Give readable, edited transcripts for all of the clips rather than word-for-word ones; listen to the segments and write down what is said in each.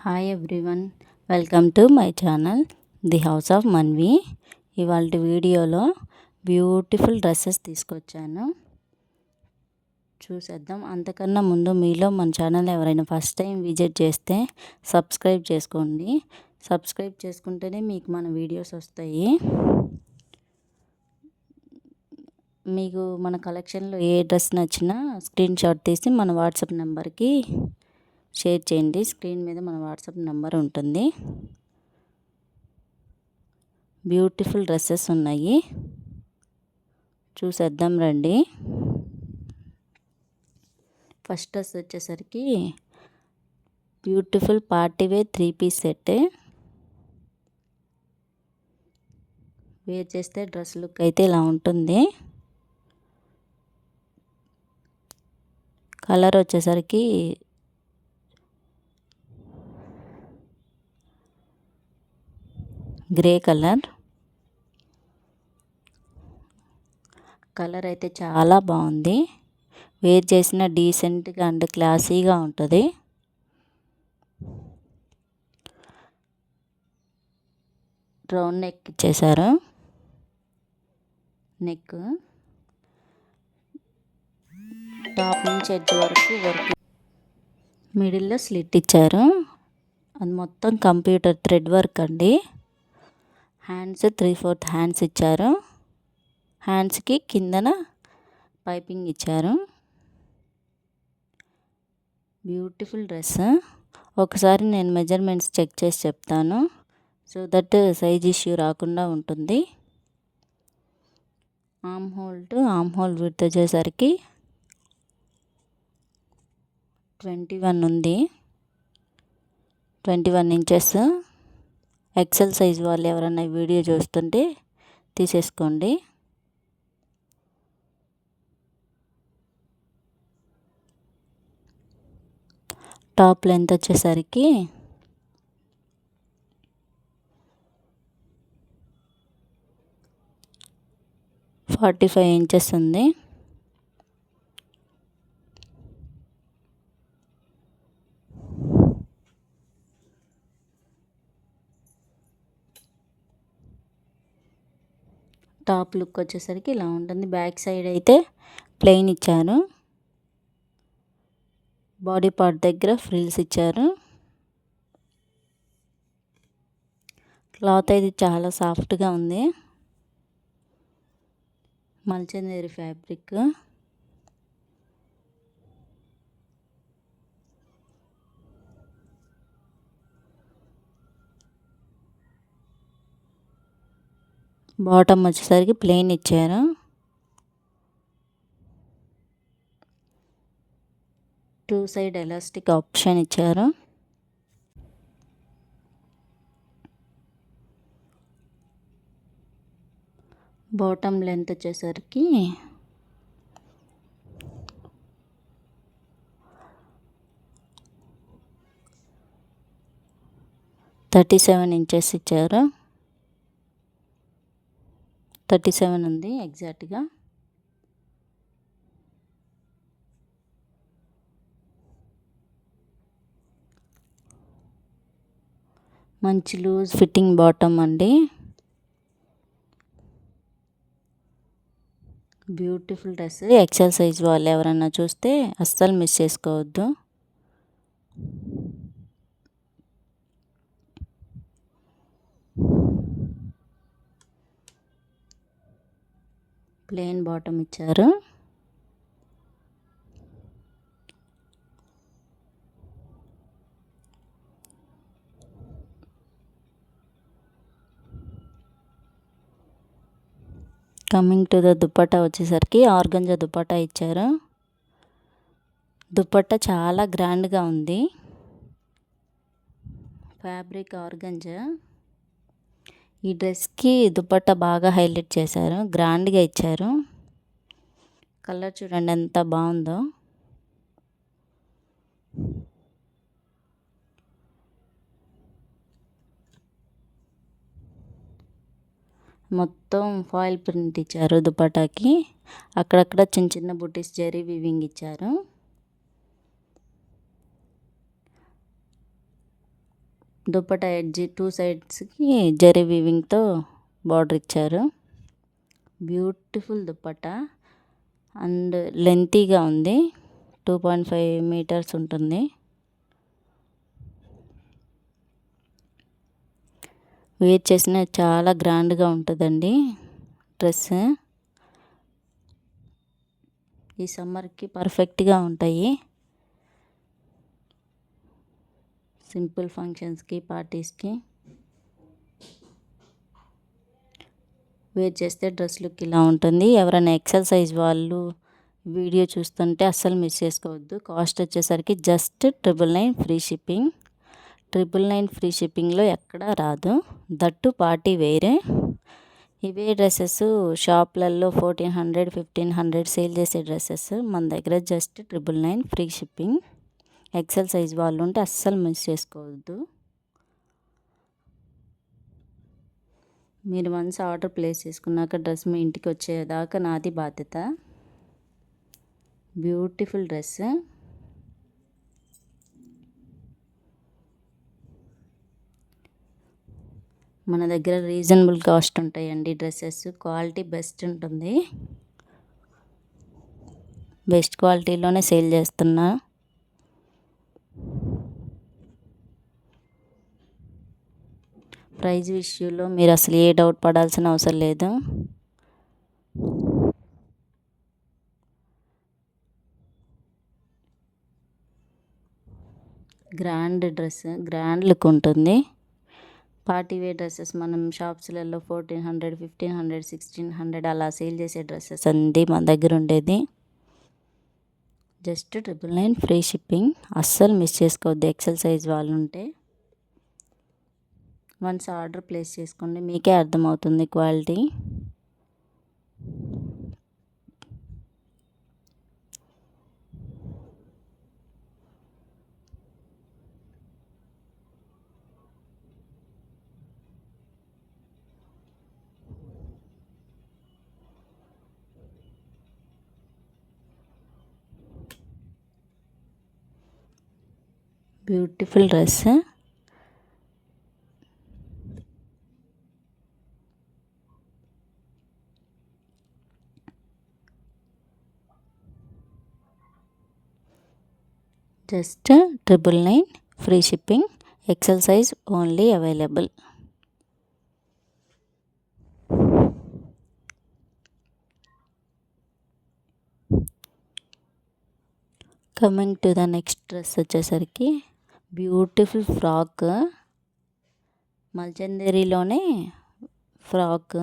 Hi everyone, welcome to my channel the house of Manvi. ఇవాళ వీడియోలో beautiful dresses తీసుకొచ్చాను, చూసేద్దాం. అంతకన్నా ముందు మీలో మన ఛానల్ ఎవరైనా ఫస్ట్ టైం విజిట్ చేస్తే సబ్స్క్రైబ్ చేసుకోండి. సబ్స్క్రైబ్ చేసుకుంటేనే మీకు మన వీడియోస్ వస్తాయి. మీకు మన కలెక్షన్లో ఏ డ్రెస్ నచ్చినా స్క్రీన్ షాట్ తీసి మన వాట్సాప్ నెంబర్కి షేర్ చేయండి. స్క్రీన్ మీద మన వాట్సాప్ నెంబర్ ఉంటుంది. బ్యూటిఫుల్ డ్రెస్సెస్ ఉన్నాయి, చూసేద్దాం రండి. ఫస్ట్ డ్రెస్ వచ్చేసరికి బ్యూటిఫుల్ పార్టీవేర్ 3-పీస్ సెట్. వేర్ చేస్తే డ్రెస్ లుక్ అయితే ఇలా ఉంటుంది. కలర్ వచ్చేసరికి గ్రే కలర్ అయితే చాలా బాగుంది. వేర్ చేసిన డీసెంట్గా అండ్ క్లాసీగా ఉంటుంది. రౌండ్ నెక్ ఇచ్చేసారు. నెక్ టాప్ నుంచి ఎడ్జ్ వరకు మిడిల్లో స్లిట్ ఇచ్చారు. అది మొత్తం కంప్యూటర్ థ్రెడ్ వర్క్ అండి. హ్యాండ్స్ 3/4 హ్యాండ్స్ ఇచ్చారు. హ్యాండ్స్కి కిందన పైపింగ్ ఇచ్చారు. Beautiful dress. ఒకసారి నేను మెజర్మెంట్స్ చెక్ చేసి చెప్తాను, సో దట్ సైజ్ ఇష్యూ రాకుండా ఉంటుంది. Arm hole to arm hole width వచ్చేసరికి 21 ఉంది. 21 ఇంచెస్. ఎక్సెల్ సైజ్ వాళ్ళు ఎవరైనా వీడియో చూస్తుంటే తీసేసుకోండి. టాప్ లెంత్ వచ్చేసరికి 45 ఇంచెస్ ఉంది. టాప్ లుక్ వచ్చేసరికి ఇలా ఉంటుంది. బ్యాక్ సైడ్ అయితే ప్లెయిన్ ఇచ్చారు. బాడీ పార్ట్ దగ్గర ఫ్రిల్స్ ఇచ్చారు. క్లాత్ అయితే చాలా సాఫ్ట్గా ఉంది. మల్చందేరి ఫ్యాబ్రిక్. బాటమ్ వచ్చేసరికి ప్లెయిన్ ఇచ్చారు. టూ సైడ్ ఎలాస్టిక్ ఆప్షన్ ఇచ్చారు. బాటమ్ లెంత్ వచ్చేసరికి 37 ఇంచెస్ ఇచ్చారు. 37 ఉంది ఎగ్జాక్ట్గా. మంచి లూజ్ ఫిట్టింగ్ బాటమ్ అండి. Beautiful dress. ఎక్సెల్ సైజ్ వాళ్ళు ఎవరన్నా చూస్తే అస్సలు మిస్ చేసుకోవద్దు. ప్లెయిన్ బాటమ్ ఇచ్చారు. కమింగ్ టు ద దుపట్టా వచ్చేసరికి ఆర్గంజా దుపట్టా ఇచ్చారు. దుపట్టా చాలా గ్రాండ్గా ఉంది. Fabric organza. ఈ డ్రెస్కి దుపట్టా బాగా హైలైట్ చేశారు, గ్రాండ్గా ఇచ్చారు. కలర్ చూడండి ఎంత బాగుందో. మొత్తం ఫాయిల్ ప్రింట్ ఇచ్చారు దుపట్టాకి. అక్కడక్కడ చిన్న చిన్న బుటీస్ జరీ వీవింగ్ ఇచ్చారు. దుప్పటా ఎడ్జ్ 2 సైడ్స్కి జరీ వీవింగ్తో బార్డర్ ఇచ్చారు. బ్యూటిఫుల్ దుప్పటా అండ్ లెంతీగా ఉంది. 2.5 మీటర్స్ ఉంటుంది. వేర్ చేసిన చాలా గ్రాండ్గా ఉంటుందండి డ్రెస్. ఈ సమ్మర్కి పర్ఫెక్ట్గా ఉంటాయి. సింపుల్ ఫంక్షన్స్కి, పార్టీస్కి వేర్ చేస్తే డ్రెస్ లుక్ ఇలా ఉంటుంది. ఎవరైనా ఎక్సెల్ సైజ్ వాళ్ళు వీడియో చూస్తుంటే అస్సలు మిస్ చేసుకోవద్దు. కాస్ట్ వచ్చేసరికి జస్ట్ 999 ఫ్రీ షిప్పింగ్. 999 ఫ్రీ షిప్పింగ్లో ఎక్కడా రాదు. దట్టు పార్టీ వేరే. ఇవే డ్రెస్సెస్ షాప్లలో 1400, 1500 సేల్ చేసే డ్రెస్సెస్ మన దగ్గర just 999 free shipping. XL size వాళ్ళు ఉంటే అస్సలు మిస్ చేసుకోవద్దు. మీరు వన్స్ ఆర్డర్ ప్లేస్ చేసుకున్నాక డ్రెస్ మీ ఇంటికి వచ్చేదాకా నాది బాధ్యత. Beautiful dress. మన దగ్గర రీజనబుల్ కాస్ట్ ఉంటాయండి డ్రెస్సెస్. క్వాలిటీ బెస్ట్ ఉంటుంది. బెస్ట్ క్వాలిటీలోనే సేల్ చేస్తున్నా. ప్రైజ్ విషయంలో మీరు అసలు ఏ డౌట్ పడాల్సిన అవసరం లేదు. గ్రాండ్ డ్రెస్, గ్రాండ్ లుక్ ఉంటుంది. పార్టీ వేర్ డ్రెస్సెస్ మనం షాప్స్లలో 1400, 1500, 1600 అలా సేల్ చేసే డ్రెస్సెస్ అండి మన దగ్గర ఉండేది. Just 999 free shipping. అస్సలు మిస్ చేసుకోవద్దు ఎక్సెల్ సైజ్ వాళ్ళు ఉంటే. వన్స్ ఆర్డర్ ప్లేస్ చేసుకోండి, మీకే అర్థమవుతుంది quality. Beautiful dress. Just 999 free shipping. XL size only available. Coming to the next dress వచ్చేసరికి బ్యూటిఫుల్ ఫ్రాక్. మల్చందేరిలోనే ఫ్రాక్.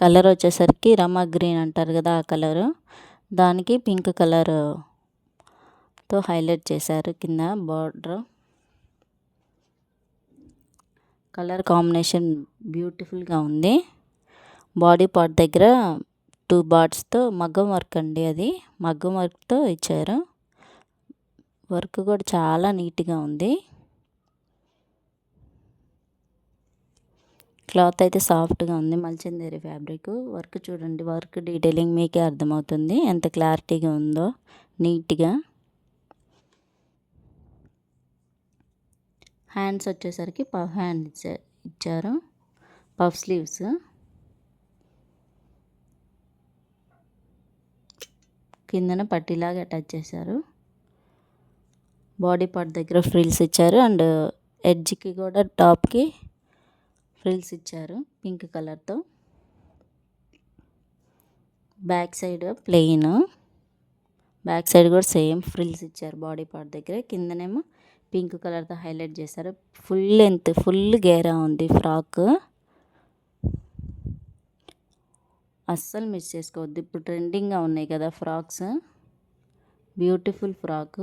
కలర్ వచ్చేసరికి రమా గ్రీన్ అంటారు కదా ఆ కలరు. దానికి పింక్ కలర్తో హైలైట్ చేశారు కింద బార్డర్. కలర్ కాంబినేషన్ బ్యూటిఫుల్గా ఉంది. బాడీ పార్ట్ దగ్గర 2 బార్డ్స్తో మగ్గం వర్క్ అండి, అది మగ్గం వర్క్తో ఇచ్చారు. వర్క్ కూడా చాలా నీట్గా ఉంది. క్లాత్ అయితే సాఫ్ట్గా ఉంది. మల్చందేరి ఫ్యాబ్రిక్. వర్క్ చూడండి, వర్క్ డీటెయిలింగ్ మీకే అర్థమవుతుంది ఎంత క్లారిటీగా ఉందో, నీట్గా. హ్యాండ్స్ వచ్చేసరికి పఫ్ హ్యాండ్స్ ఇచ్చారు. Puff sleeves. కిందన పట్టీలాగా అటాచ్ చేశారు. బాడీ పార్ట్ దగ్గర ఫ్రిల్స్ ఇచ్చారు అండ్ ఎడ్జ్కి కూడా టాప్కి ఫ్రిల్స్ ఇచ్చారు పింక్ కలర్తో. Back side plain. Back side కూడా సేమ్ ఫ్రిల్స్ ఇచ్చారు బాడీ పార్ట్ దగ్గర. కిందనేమో పింక్ కలర్తో హైలైట్ చేశారు. ఫుల్ లెంత్, ఫుల్ గేరా ఉంది ఫ్రాక్. అస్సలు మిస్ చేసుకోవద్దు. ఇప్పుడు ట్రెండింగ్గా ఉన్నాయి కదా frocks. Beautiful frock.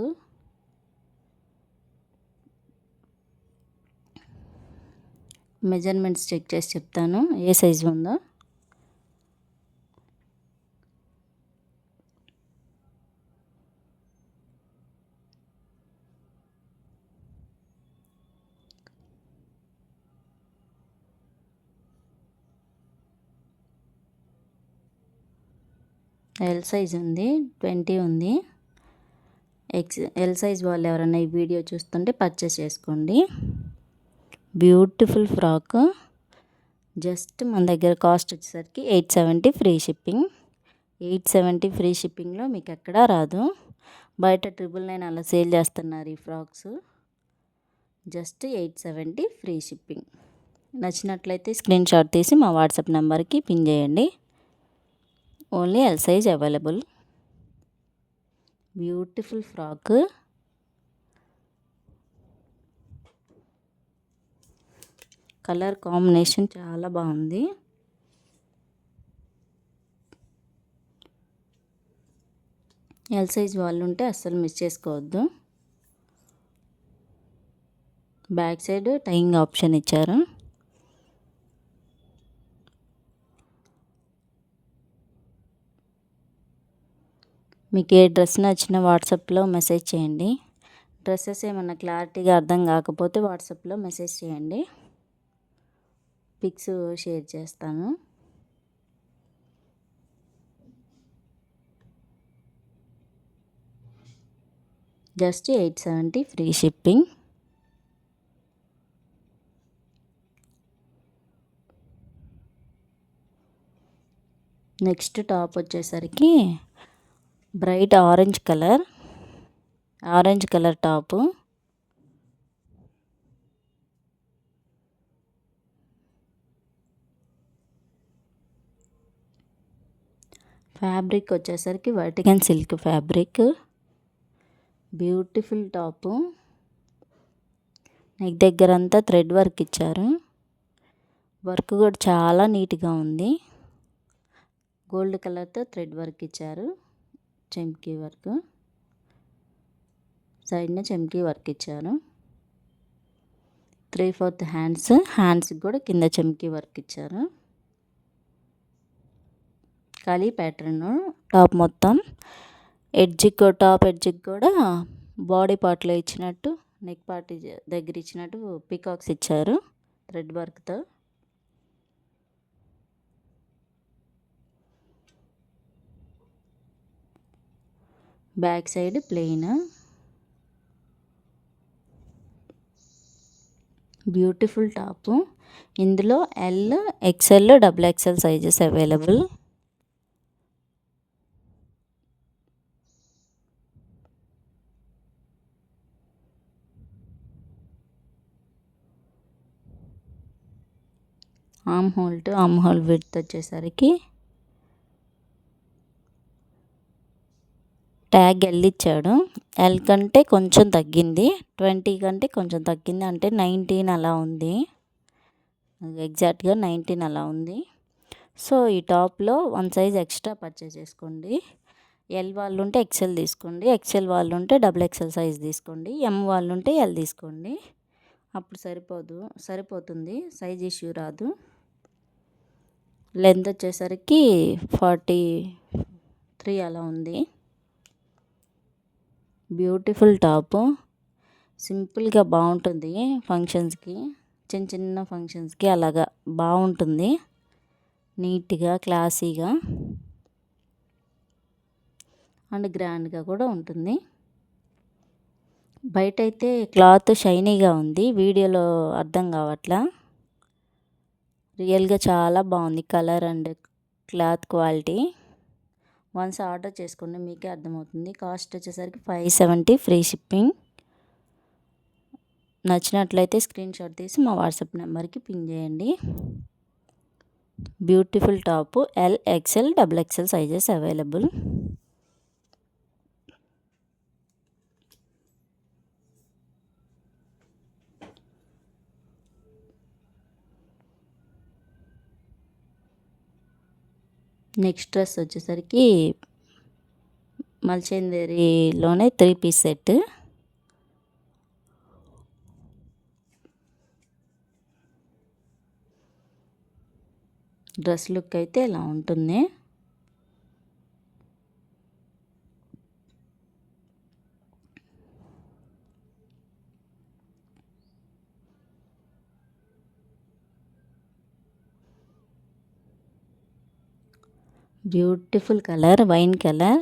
Measurements check చేసి చెప్తాను ఏ సైజు ఉందో. ఎల్ సైజ్ ఉంది, 20 ఉంది. ఎల్ సైజ్ వాళ్ళు ఎవరైనా ఈ వీడియో చూస్తుంటే పర్చేస్ చేసుకోండి. Beautiful frock. జస్ట్ మన దగ్గర కాస్ట్ వచ్చేసరికి 870 ఫ్రీ షిప్పింగ్. 870 ఫ్రీ షిప్పింగ్లో మీకు ఎక్కడా రాదు. బయట 999 అలా సేల్ చేస్తున్నారు ఈ ఫ్రాక్స్. Just 870 free shipping. నచ్చినట్లయితే స్క్రీన్ షాట్ తీసి మా వాట్సాప్ నెంబర్కి పిన్ చేయండి. Only L size available. Beautiful frock. Colour combination చాలా బాగుంది. ఎల్ సైజ్ వాళ్ళు ఉంటే అస్సలు మిస్ చేసుకోవద్దు. బ్యాక్ సైడ్ టైయింగ్ ఆప్షన్ ఇచ్చారు. మీకు ఏ డ్రెస్ నచ్చినా వాట్సాప్లో మెసేజ్ చేయండి. డ్రెస్సెస్ ఏమన్నా క్లారిటీగా అర్థం కాకపోతే వాట్సాప్లో మెసేజ్ చేయండి, పిక్స్ షేర్ చేస్తాను. Just 870 free shipping. Next top వచ్చేసరికి bright orange colour top. Fabric వచ్చేసరికి వర్టికన్ silk fabric. Beautiful top. Neck దగ్గర అంతా థ్రెడ్ వర్క్ ఇచ్చారు. వర్క్ కూడా చాలా నీట్గా ఉంది. గోల్డ్ కలర్తో థ్రెడ్ వర్క్ ఇచ్చారు. చెమ్కీ వర్క్, సైడ్న చెమ్కీ వర్క్ ఇచ్చారు. 3/4 హ్యాండ్స్కి కూడా కింద చెమ్కీ వర్క్ ఇచ్చారు. ఖాళీ ప్యాటర్న్ టాప్ మొత్తం. టాప్ ఎడ్జ్కి కూడా బాడీ పార్ట్లో ఇచ్చినట్టు, నెక్ పార్ట్ దగ్గర ఇచ్చినట్టు పికాక్స్ ఇచ్చారు థ్రెడ్ వర్క్తో. Back side plain. Beautiful top. ఇందులో L, XL, XXL sizes available. Armhole width వచ్చేసరికి ట్యాగ్ ఎల్ ఇచ్చాడు. ఎల్ కంటే కొంచెం తగ్గింది, 20 కంటే కొంచెం తగ్గింది, అంటే 19 అలా ఉంది. ఎగ్జాక్ట్గా 19 అలా ఉంది. సో ఈ టాప్లో 1 సైజ్ ఎక్స్ట్రా పర్చేస్ చేసుకోండి. ఎల్ వాళ్ళు ఉంటే XL తీసుకోండి, XL వాళ్ళు ఉంటే XXL సైజ్ తీసుకోండి, M వాళ్ళు ఉంటే ఎల్ తీసుకోండి. అప్పుడు సరిపోతుంది, సైజ్ ఇష్యూ రాదు. లెంత్ వచ్చేసరికి 43 అలా ఉంది. Beautiful top. సింపుల్గా బాగుంటుంది ఫంక్షన్స్కి, చిన్న ఫంక్షన్స్కి అలాగా బాగుంటుంది. నీట్గా క్లాసీగా అండ్ గ్రాండ్గా కూడా ఉంటుంది. బయట అయితే క్లాత్ షైనీగా ఉంది, వీడియోలో అర్థం కావట్లా. రియల్గా చాలా బాగుంది colour and cloth quality. Once order చేసుకోండి, మీకే అర్థమవుతుంది. కాస్ట్ వచ్చేసరికి 570 ఫ్రీ షిప్పింగ్. నచ్చినట్లయితే స్క్రీన్ షాట్ తీసి మా వాట్సాప్ నెంబర్కి పిన్ చేయండి. Beautiful top. L, XL, XXL sizes available. Next dress వచ్చేసరికి మల్చేందేరిలోనే 3 పీస్ సెట్. డ్రెస్ లుక్ అయితే ఇలా ఉంటుంది. Beautiful colour, wine colour.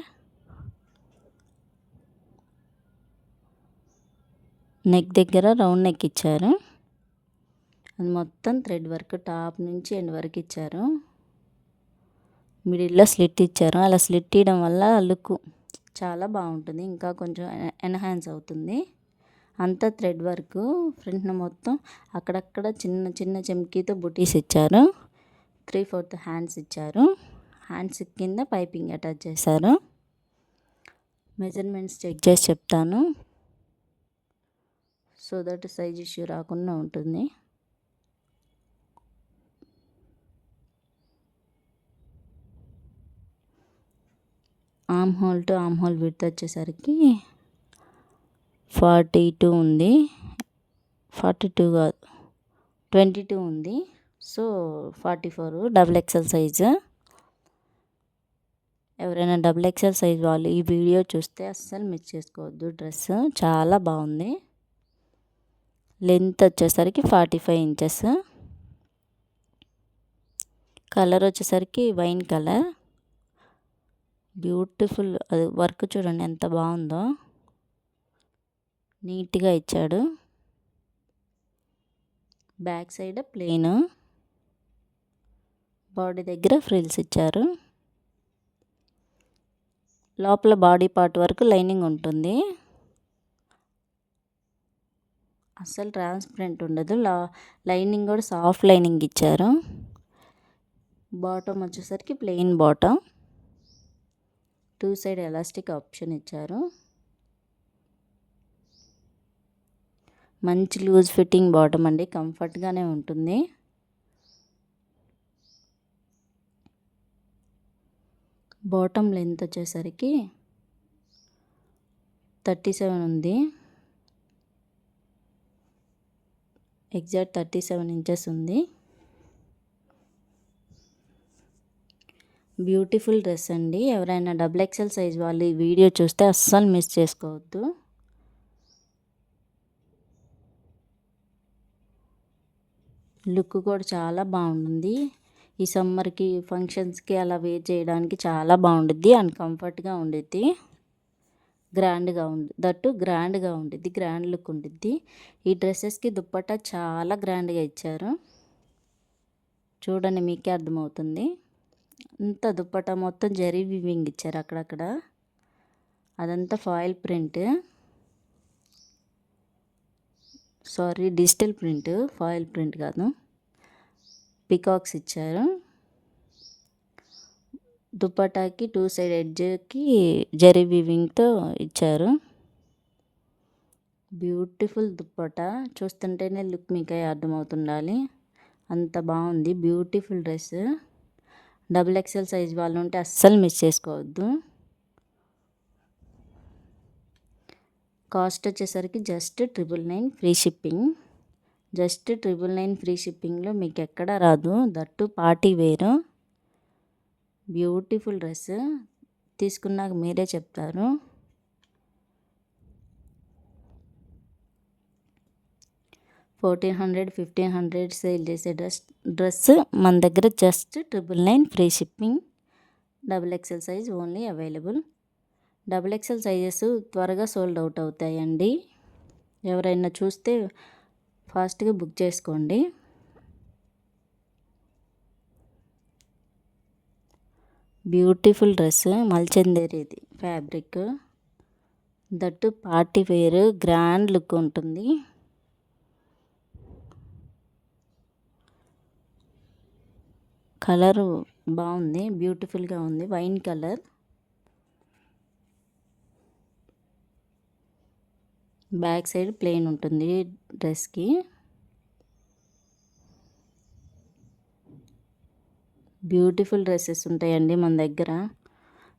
Neck దగ్గర రౌండ్ నెక్ ఇచ్చారు. అది మొత్తం థ్రెడ్ వర్క్, టాప్ నుంచి ఎండ్ వరకు ఇచ్చారు. మిడిల్లో స్లిట్ ఇచ్చారు. అలా స్లిట్ ఇవ్వడం వల్ల లుక్ చాలా బాగుంటుంది, ఇంకా కొంచెం ఎన్హాన్స్ అవుతుంది. అంతా థ్రెడ్ వర్క్. ఫ్రంట్ మొత్తం అక్కడక్కడ చిన్న చిన్న చెమ్కీతో బుటీస్ ఇచ్చారు. 3/4 హ్యాండ్స్ ఇచ్చారు. హ్యాండ్స్ కింద పైపింగ్ అటాచ్ చేశారు. మెజర్మెంట్స్ చెక్ చేసి చెప్తాను, సో దట్ సైజ్ ఇష్యూ రాకుండా ఉంటుంది. Arm hole to arm hole width వచ్చేసరికి 42 ఉంది. 42 కాదు, 22 ఉంది. So 44 double XL size. ఎవరైనా డబుల్ ఎక్సెల్ సైజ్ వాళ్ళు ఈ వీడియో చూస్తే అస్సలు మిస్ చేసుకోవద్దు. డ్రెస్ చాలా బాగుంది. లెంత్ వచ్చేసరికి 45 ఇంచెస్. కలర్ వచ్చేసరికి వైన్ కలర్. బ్యూటిఫుల్. అది వర్క్ చూడండి ఎంత బాగుందో, నీట్గా ఇచ్చాడు. బ్యాక్ సైడ్ ప్లెయిన్, బాడీ దగ్గర ఫ్రిల్స్ ఇచ్చారు. లోపల బాడీ పార్ట్ వరకు లైనింగ్ ఉంటుంది, అస్సలు ట్రాన్స్పరెంట్ ఉండదు. లైనింగ్ కూడా సాఫ్ట్ లైనింగ్ ఇచ్చారు. బాటమ్ వచ్చేసరికి plain bottom, 2 side elastic option ఇచ్చారు. మంచి లూజ్ ఫిట్టింగ్ బాటమ్ అండి, కంఫర్ట్గానే ఉంటుంది. బాటమ్ లెంత్ వచ్చేసరికి 37 ఉంది. ఎగ్జాక్ట్ 37 ఇంచెస్ ఉంది. బ్యూటిఫుల్ డ్రెస్ అండి. ఎవరైనా డబుల్ ఎక్సెల్ సైజ్ వాళ్ళు ఈ వీడియో చూస్తే అస్సలు మిస్ చేసుకోవద్దు. లుక్ కూడా చాలా బాగుంటుంది. ఈ సమ్మర్కి ఫంక్షన్స్కి అలా వేర్ చేయడానికి చాలా బాగుండుద్ది అండ్ కంఫర్ట్గా ఉండిద్ది. గ్రాండ్గా గ్రాండ్గా ఉండిద్ది, గ్రాండ్ లుక్ ఉండిద్ది. ఈ డ్రెస్సెస్కి దుప్పట్టా చాలా గ్రాండ్గా ఇచ్చారు. చూడండి మీకే అర్థమవుతుంది. అంతా దుప్పట్టా మొత్తం జరీ వీవింగ్ ఇచ్చారు అక్కడక్కడ. అదంతా foil print, sorry digital print, foil print కాదు. పికాక్స్ ఇచ్చారు. దుపట్టాకి 2 సైడ్ ఎడ్జ్కి జరీ వీవింగ్తో ఇచ్చారు. బ్యూటిఫుల్ దుప్పట్టా, చూస్తుంటేనే లుక్ మీకే అర్థమవుతుండాలి, అంత బాగుంది. Beautiful dress. Double XL size వాళ్ళు ఉంటే అస్సలు మిస్ చేసుకోవద్దు. కాస్ట్ వచ్చేసరికి just 999 free shipping. Just 999 free షిప్పింగ్లో మీకు ఎక్కడా రాదు. That party wear. Beautiful dress. తీసుకున్నాక మీరే చెప్తారు. $1,400, $1,500 సేల్ చేసే డ్రెస్ మన దగ్గర just 999 free shipping. Double XL size only available. Double XL sizes త్వరగా సోల్డ్ అవుట్ అవుతాయండి. ఎవరైనా చూస్తే ఫాస్ట్గా బుక్ చేసుకోండి. బ్యూటిఫుల్ డ్రెస్, మల్చందేరిది fabric. That party wear, grand look ఉంటుంది. కలర్ బాగుంది, బ్యూటిఫుల్గా ఉంది. Wine colour. Back side plain ఉంటుంది డ్రెస్కి. బ్యూటిఫుల్ డ్రెస్సెస్ ఉంటాయండి మన దగ్గర,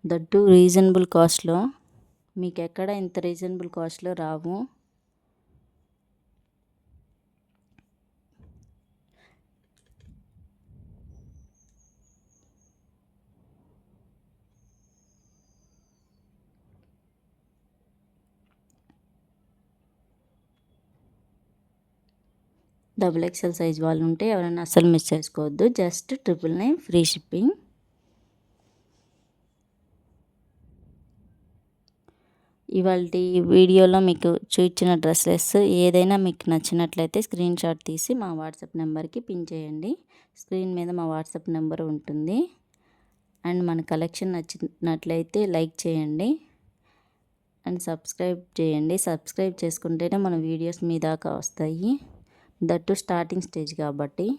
దట్టు రీజనబుల్ కాస్ట్లో. మీకు ఎక్కడ ఇంత రీజనబుల్ కాస్ట్లో రావు. డబుల్ ఎక్సెల్ సైజ్ వాళ్ళు ఉంటే ఎవరైనా అస్సలు మిస్ చేసుకోవద్దు. Just 999 free shipping. ఇవాల్టి వీడియోలో మీకు చూపించిన డ్రెస్సెస్ ఏదైనా మీకు నచ్చినట్లయితే స్క్రీన్ షాట్ తీసి మా వాట్సాప్ నెంబర్కి పిన్ చేయండి. స్క్రీన్ మీద మా వాట్సాప్ నెంబర్ ఉంటుంది. అండ్ మన కలెక్షన్ నచ్చినట్లయితే లైక్ చేయండి అండ్ సబ్స్క్రైబ్ చేయండి. సబ్స్క్రైబ్ చేసుకుంటేనే మన వీడియోస్ మీ దాకా వస్తాయి. దట్టు స్టార్టింగ్ స్టేజ్ కాబట్టి.